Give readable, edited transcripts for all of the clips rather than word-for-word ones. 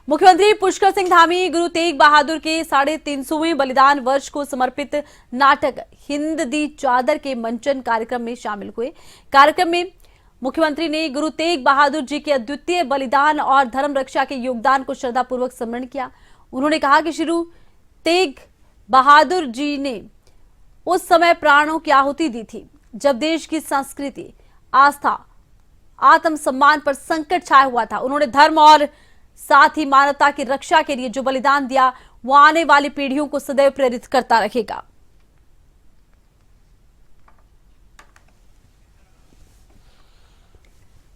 मुख्यमंत्री पुष्कर सिंह धामी गुरु तेग बहादुर के 350वें बलिदान वर्ष को समर्पित नाटक हिंद दी चादर के मंचन कार्यक्रम में शामिल हुए। कार्यक्रम में मुख्यमंत्री ने गुरु तेग बहादुर जी के अद्वितीय बलिदान और धर्म रक्षा के योगदान को श्रद्धापूर्वक स्मरण किया। उन्होंने कहा कि श्री तेग बहादुर जी ने उस समय प्राणों की आहुति दी थी जब देश की संस्कृति, आस्था, आत्मसम्मान पर संकट छाया हुआ था। उन्होंने धर्म और साथ ही मानवता की रक्षा के लिए जो बलिदान दिया वो आने वाली पीढ़ियों को सदैव प्रेरित करता रहेगा।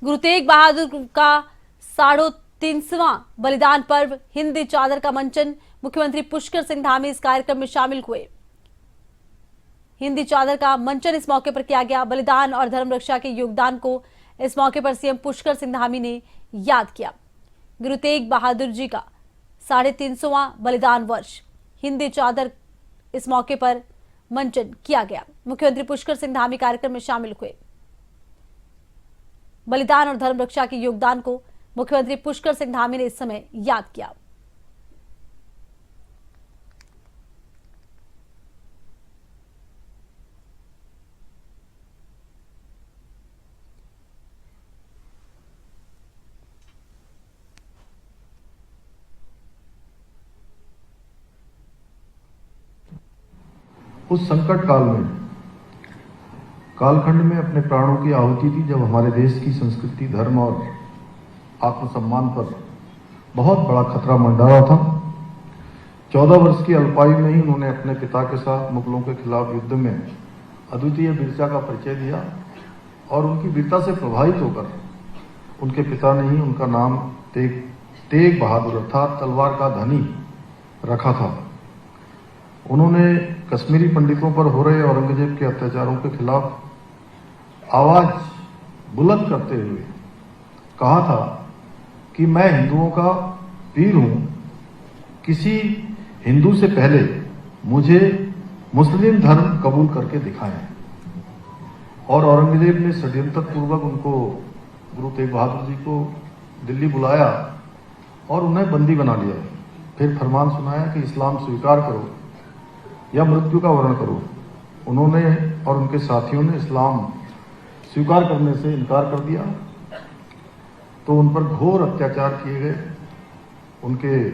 गुरु तेग बहादुर का 350वां बलिदान पर्व हिंद दी चादर का मंचन मुख्यमंत्री पुष्कर सिंह धामी इस कार्यक्रम में शामिल हुए। हिंद दी चादर का मंचन इस मौके पर किया गया। बलिदान और धर्म रक्षा के योगदान को इस मौके पर सीएम पुष्कर सिंह धामी ने याद किया। गुरु तेग बहादुर जी का 350वां बलिदान वर्ष हिंद दी चादर इस मौके पर मंचन किया गया। मुख्यमंत्री पुष्कर सिंह धामी कार्यक्रम में शामिल हुए। बलिदान और धर्म रक्षा के योगदान को मुख्यमंत्री पुष्कर सिंह धामी ने इस समय याद किया। उस संकट काल में, कालखंड में अपने प्राणों की आहुति दी जब हमारे देश की संस्कृति, धर्म और आत्मसम्मान पर बहुत बड़ा खतरा मंडरा था। 14 वर्ष की अल्पायु में ही उन्होंने अपने पिता के साथ मुगलों के खिलाफ युद्ध में अद्वितीय वीरता का परिचय दिया और उनकी वीरता से प्रभावित होकर उनके पिता ने ही उनका नाम तेग बहादुर अर्थात तलवार का धनी रखा था। उन्होंने कश्मीरी पंडितों पर हो रहे औरंगजेब के अत्याचारों के खिलाफ आवाज बुलंद करते हुए कहा था कि मैं हिंदुओं का वीर हूं, किसी हिंदू से पहले मुझे मुस्लिम धर्म कबूल करके दिखाएं। और औरंगजेब ने षड्यंत्र पूर्वक उनको, गुरु तेग बहादुर जी को दिल्ली बुलाया और उन्हें बंदी बना लिया। फिर फरमान सुनाया कि इस्लाम स्वीकार करो या मृत्यु का वर्ण करो। उन्होंने और उनके साथियों ने इस्लाम स्वीकार करने से इनकार कर दिया तो उन पर घोर अत्याचार किए गए। उनके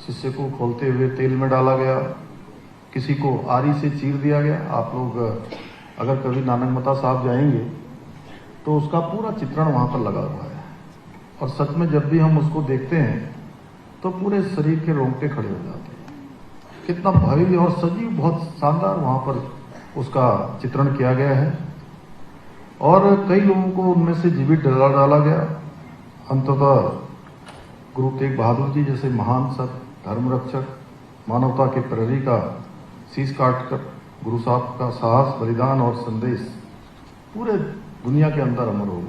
शिष्य को खोलते हुए तेल में डाला गया, किसी को आरी से चीर दिया गया। आप लोग अगर कभी नानकमता साहब जाएंगे तो उसका पूरा चित्रण वहां पर लगा हुआ है और सच में जब भी हम उसको देखते हैं तो पूरे शरीर के रोंगटे खड़े हो जाते हैं। कितना भव्य और सजीव, बहुत शानदार वहां पर उसका चित्रण किया गया है और कई लोगों को उनमें से जीवित डाला गया। अंततः गुरु तेग बहादुर जी जैसे महान संत, धर्म रक्षक, मानवता के प्रहरी का शीश काटकर गुरु साहब का साहस, बलिदान और संदेश पूरे दुनिया के अंदर अमर हो गया।